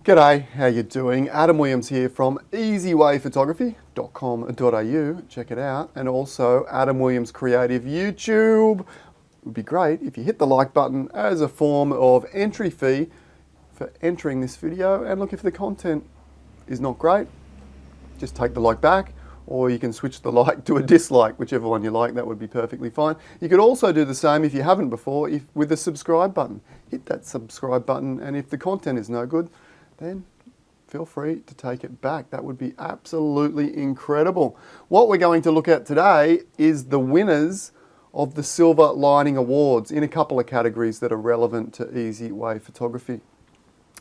G'day, how you doing? Adam Williams here from easywayphotography.com.au. Check it out. And also Adam Williams Creative YouTube. It would be great if you hit the like button as a form of entry fee for entering this video. And look, if the content is not great, just take the like back, or you can switch the like to a dislike, whichever one you like. That would be perfectly fine. You could also do the same if you haven't before with the subscribe button. Hit that subscribe button, and if the content is no good, then feel free to take it back. That would be absolutely incredible. What we're going to look at today is the winners of the Silver Lining Awards in a couple of categories that are relevant to Easy Way Photography.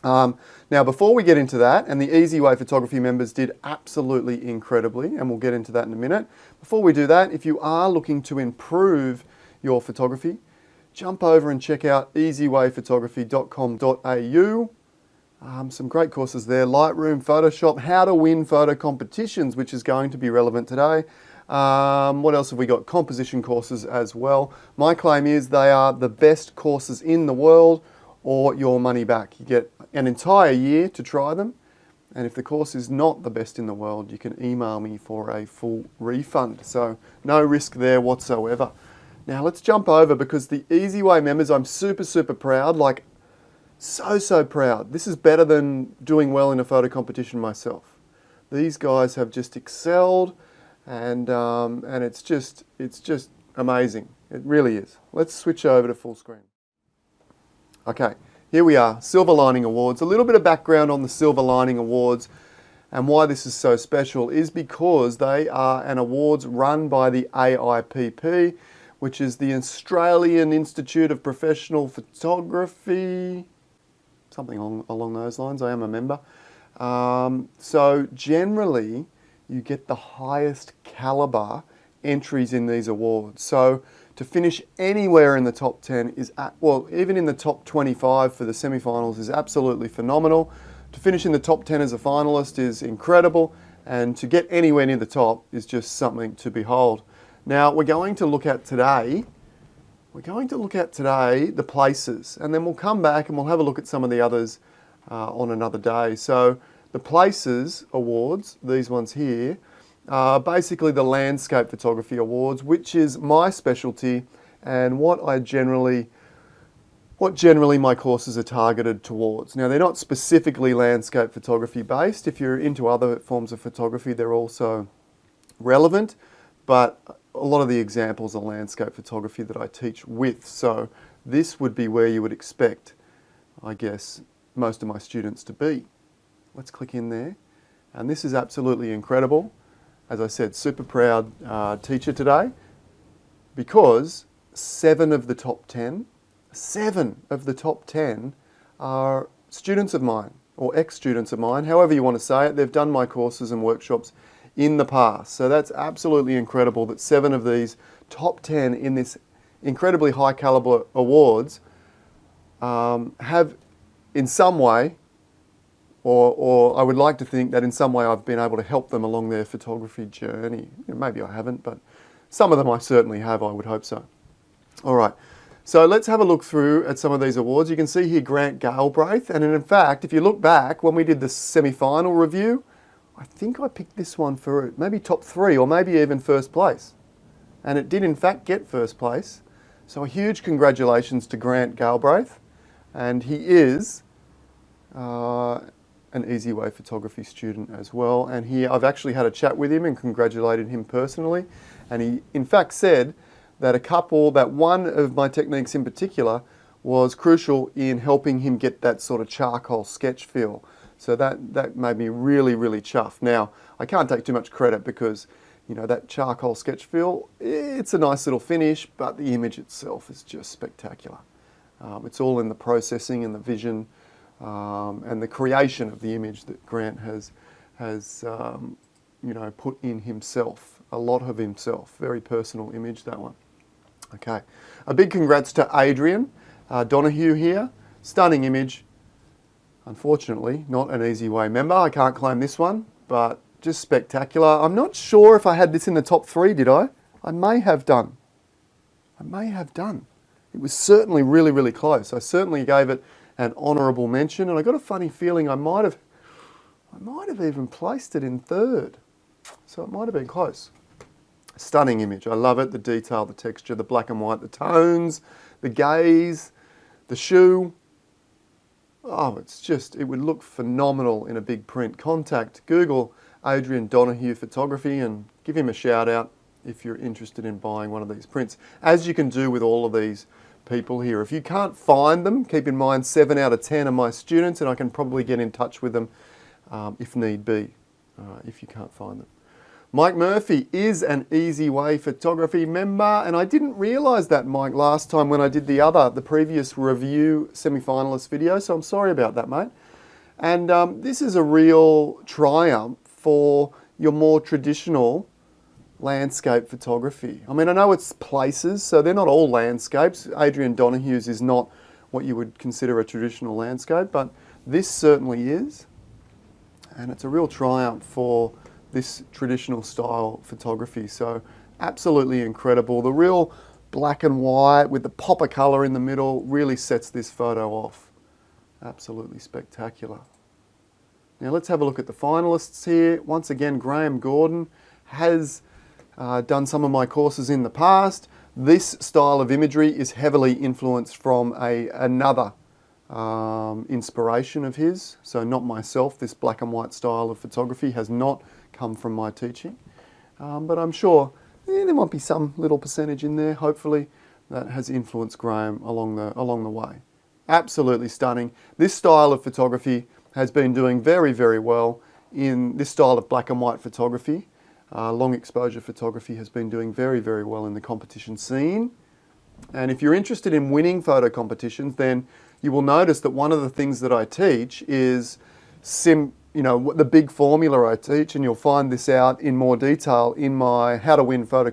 Now, before we get into that, and the Easy Way Photography members did absolutely incredibly, and we'll get into that in a minute. Before we do that, if you are looking to improve your photography, jump over and check out easywayphotography.com.au. Some great courses there: Lightroom, Photoshop, how to win photo competitions, which is going to be relevant today. What else have we got? Composition courses as well. My claim is they are the best courses in the world, or your money back. You get an entire year to try them, and if the course is not the best in the world, you can email me for a full refund. So no risk there whatsoever. Now let's jump over, because the Easy Way members, I'm super proud, like so proud. This is better than doing well in a photo competition myself. These guys have just excelled, and it's just amazing. It really is. Let's switch over to full screen. Okay, here we are, Silver Lining Awards. A little bit of background on the Silver Lining Awards and why this is so special is because they are an awards run by the AIPP, which is the Australian Institute of Professional Photography, something along those lines. I am a member. So generally, you get the highest caliber entries in these awards. So to finish anywhere in the top 10 is, well, even in the top 25 for the semi-finals is absolutely phenomenal. To finish in the top 10 as a finalist is incredible, and to get anywhere near the top is just something to behold. Now, we're going to look at today the places, and then we'll come back and we'll have a look at some of the others on another day. So the places awards, these ones here, are basically the landscape photography awards, which is my specialty and what generally my courses are targeted towards. Now, they're not specifically landscape photography based. If you're into other forms of photography, they're also relevant, but a lot of the examples are landscape photography that I teach with. So this would be where you would expect, I guess, most of my students to be. Let's click in there. And this is absolutely incredible. As I said, super proud teacher today, because 7 of the top 10 are students of mine, or ex-students of mine, however you want to say it. They've done my courses and workshops in the past. So that's absolutely incredible that 7 of these top 10 in this incredibly high caliber awards have in some way, or I would like to think that in some way I've been able to help them along their photography journey. Maybe I haven't, but some of them I certainly have, I would hope so. All right, so let's have a look through at some of these awards. You can see here Grant Galbraith, and in fact, if you look back, when we did the semi-final review, I think I picked this one for maybe top 3 or maybe even first place. And it did in fact get first place. So a huge congratulations to Grant Galbraith. And he is an Easy Way Photography student as well. And I've actually had a chat with him and congratulated him personally. And he in fact said that one of my techniques in particular was crucial in helping him get that sort of charcoal sketch feel. So that made me really chuffed. Now, I can't take too much credit because, you know, that charcoal sketch feel, it's a nice little finish, but the image itself is just spectacular. It's all in the processing and the vision and the creation of the image that Grant has you know, put in himself, a lot of himself. Very personal image, that one. Okay, a big congrats to Adrian Donahue here. Stunning image. Unfortunately, not an Easy Way member. I can't claim this one, but just spectacular. I'm not sure if I had this in the top 3, did I? I may have done. It was certainly really close. I certainly gave it an honourable mention, and I got a funny feeling I might have even placed it in third. So it might have been close. Stunning image. I love it. The detail, the texture, the black and white, the tones, the gaze, the shoe. Oh, it's just, it would look phenomenal in a big print. Contact Google Adrian Donahue Photography and give him a shout out if you're interested in buying one of these prints, as you can do with all of these people here. If you can't find them, keep in mind 7 out of 10 are my students, and I can probably get in touch with them if need be, if you can't find them. Mike Murphy is an Easy Way Photography member, and I didn't realise that, Mike, last time when I did the previous review semi-finalist video, so I'm sorry about that, mate. And this is a real triumph for your more traditional landscape photography. I mean, I know it's places, so they're not all landscapes. Adrian Donahue's is not what you would consider a traditional landscape, but this certainly is. And it's a real triumph for this traditional style photography. So absolutely incredible. The real black and white with the pop of colour in the middle really sets this photo off. Absolutely spectacular. Now let's have a look at the finalists here. Once again, Graham Gordon has done some of my courses in the past. This style of imagery is heavily influenced from another inspiration of his. So not myself. This black and white style of photography has not come from my teaching. But I'm sure there might be some little percentage in there, hopefully, that has influenced Graham along the way. Absolutely stunning. This style of photography has been doing very, very well in this style of black and white photography. Long exposure photography has been doing very, very well in the competition scene. And if you're interested in winning photo competitions, then you will notice that one of the things that I teach is the big formula I teach, and you'll find this out in more detail in my How to Win Photo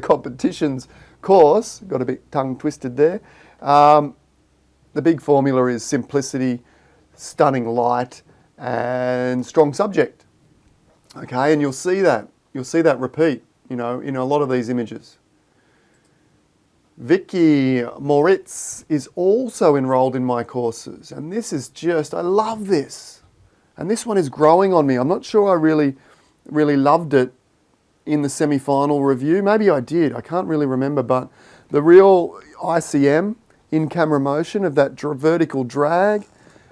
Competitions course. Got a bit tongue twisted there. The big formula is simplicity, stunning light, and strong subject. Okay, and you'll see that repeat, in a lot of these images. Vicky Moritz is also enrolled in my courses, and this is just, I love this. And this one is growing on me. I'm not sure I really loved it in the semi-final review. Maybe I did, I can't really remember, but the real ICM, in-camera motion of that vertical drag,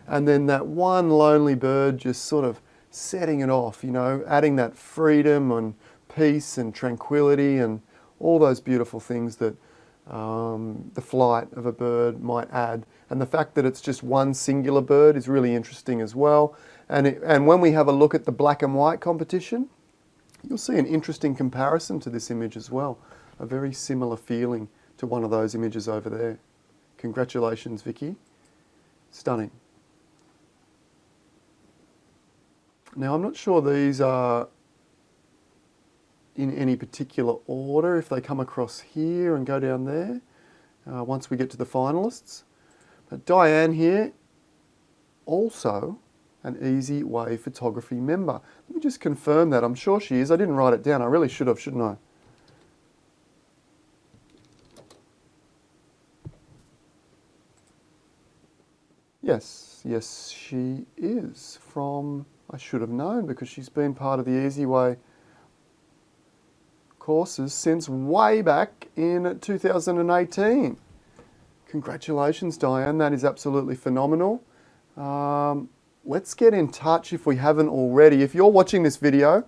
and then that one lonely bird just sort of setting it off, adding that freedom and peace and tranquility and all those beautiful things that the flight of a bird might add. And the fact that it's just one singular bird is really interesting as well. And when we have a look at the black and white competition, you'll see an interesting comparison to this image as well. A very similar feeling to one of those images over there. Congratulations, Vicky. Stunning. Now, I'm not sure these are in any particular order, if they come across here and go down there, once we get to the finalists. But Diane here, also an Easy Way Photography member. Let me just confirm that. I'm sure she is. I didn't write it down. I really should have, shouldn't I? Yes, she is from, I should have known because she's been part of the Easy Way courses since way back in 2018. Congratulations, Diane. That is absolutely phenomenal. Let's get in touch if we haven't already. If you're watching this video,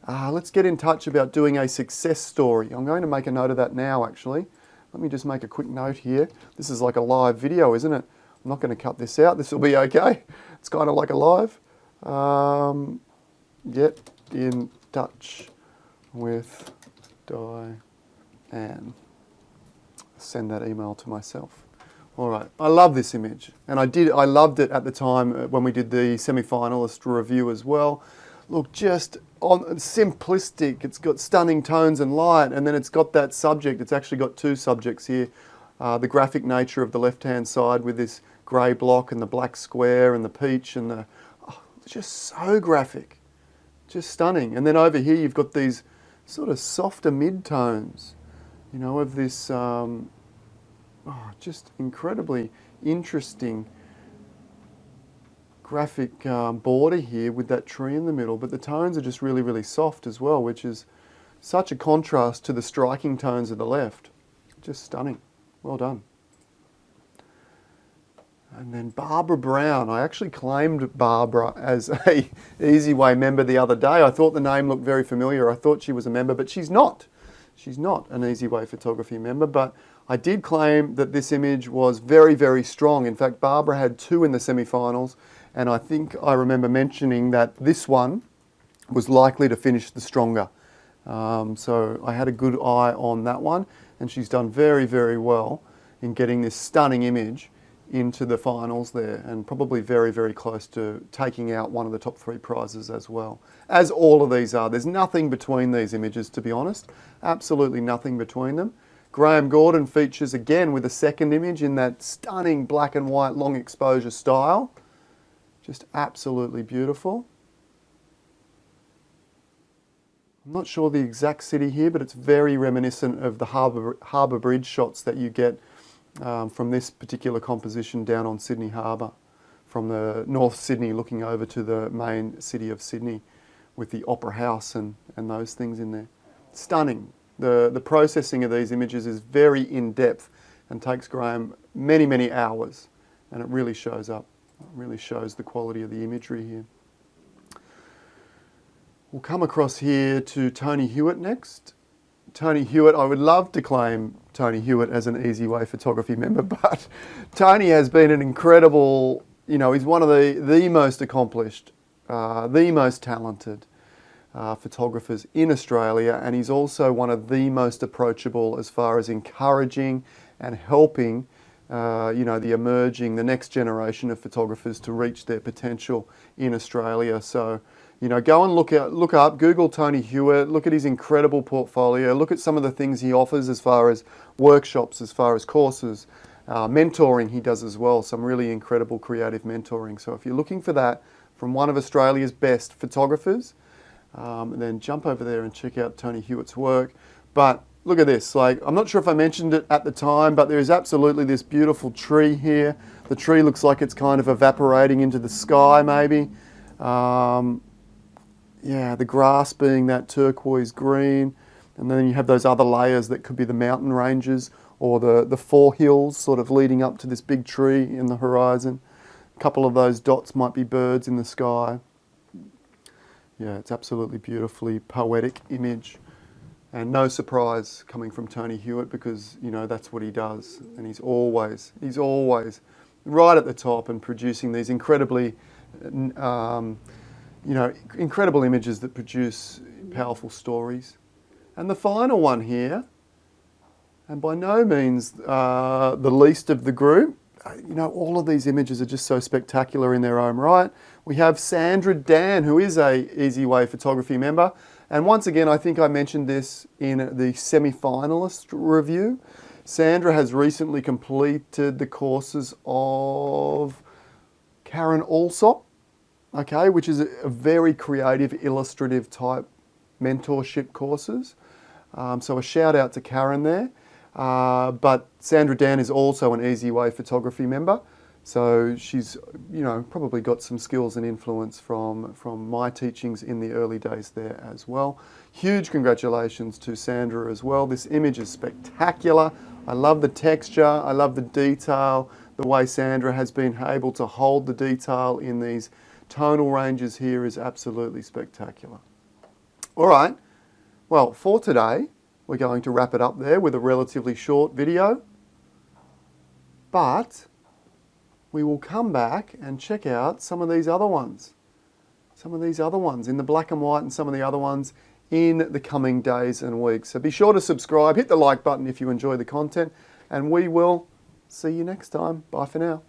let's get in touch about doing a success story. I'm going to make a note of that now, actually. Let me just make a quick note here. This is like a live video, isn't it? I'm not going to cut this out. This will be okay. It's kind of like a live. Get in touch with Diane. Send that email to myself. All right. I love this image, and I loved it at the time when we did the semi-finalist review as well. Look, just simplistic. It's got stunning tones and light, and then it's got that subject. It's actually got two subjects here. The graphic nature of the left-hand side with this grey block and the black square and the peach and it's just so graphic, just stunning. And then over here you've got these sort of softer mid-tones, of this, Oh, just incredibly interesting graphic border here with that tree in the middle, but the tones are just really, really soft as well, which is such a contrast to the striking tones of the left. Just stunning. Well done. And then Barbara Brown. I actually claimed Barbara as a Easy Way member the other day. I thought the name looked very familiar. I thought she was a member, but she's not. She's not an Easy Way photography member, but I did claim that this image was very, very strong. In fact, Barbara had 2 in the semi-finals, and I think I remember mentioning that this one was likely to finish the stronger. So I had a good eye on that one, and she's done very, very well in getting this stunning image into the finals there, and probably very, very close to taking out one of the top 3 prizes as well. As all of these are. There's nothing between these images, to be honest. Absolutely nothing between them. Graham Gordon features again with a second image in that stunning black and white long exposure style. Just absolutely beautiful. I'm not sure the exact city here, but it's very reminiscent of the Harbour Bridge shots that you get from this particular composition down on Sydney Harbour, from the North Sydney looking over to the main city of Sydney with the Opera House and those things in there. Stunning. The processing of these images is very in-depth and takes Graham many, many hours, and it really shows up. It really shows the quality of the imagery here. We'll come across here to Tony Hewitt next. Tony Hewitt, I would love to claim Tony Hewitt as an Easy Way photography member, but Tony has been an incredible, he's one of the most accomplished, the most talented photographers in Australia, and he's also one of the most approachable as far as encouraging and helping the next generation of photographers to reach their potential in Australia. So, go and look up, Google Tony Hewitt, look at his incredible portfolio, look at some of the things he offers as far as workshops, as far as courses, mentoring he does as well, some really incredible creative mentoring. So if you're looking for that from one of Australia's best photographers, then jump over there and check out Tony Hewitt's work. But look at this, I'm not sure if I mentioned it at the time, but there is absolutely this beautiful tree here. The tree looks like it's kind of evaporating into the sky maybe. Yeah, the grass being that turquoise green, and then you have those other layers that could be the mountain ranges or the 4 hills sort of leading up to this big tree in the horizon. A couple of those dots might be birds in the sky. Yeah, it's absolutely beautifully poetic image, and no surprise coming from Tony Hewitt, because that's what he does, and he's always right at the top and producing these incredibly incredible images that produce powerful stories. And the final one here, and by no means the least of the group, all of these images are just so spectacular in their own right. We have Sandra Dan, who is a Easy Way photography member. And once again, I think I mentioned this in the semi-finalist review. Sandra has recently completed the courses of Karen Alsop, which is a very creative, illustrative type mentorship courses. So a shout out to Karen there. But Sandra Dan is also an Easy Way photography member. So she's, probably got some skills and influence from my teachings in the early days there as well. Huge congratulations to Sandra as well. This image is spectacular. I love the texture. I love the detail. The way Sandra has been able to hold the detail in these tonal ranges here is absolutely spectacular. All right, well, for today, we're going to wrap it up there with a relatively short video, but we will come back and check out some of these other ones. Some of these other ones in the black and white, and some of the other ones in the coming days and weeks. So be sure to subscribe, hit the like button if you enjoy the content, and we will see you next time. Bye for now.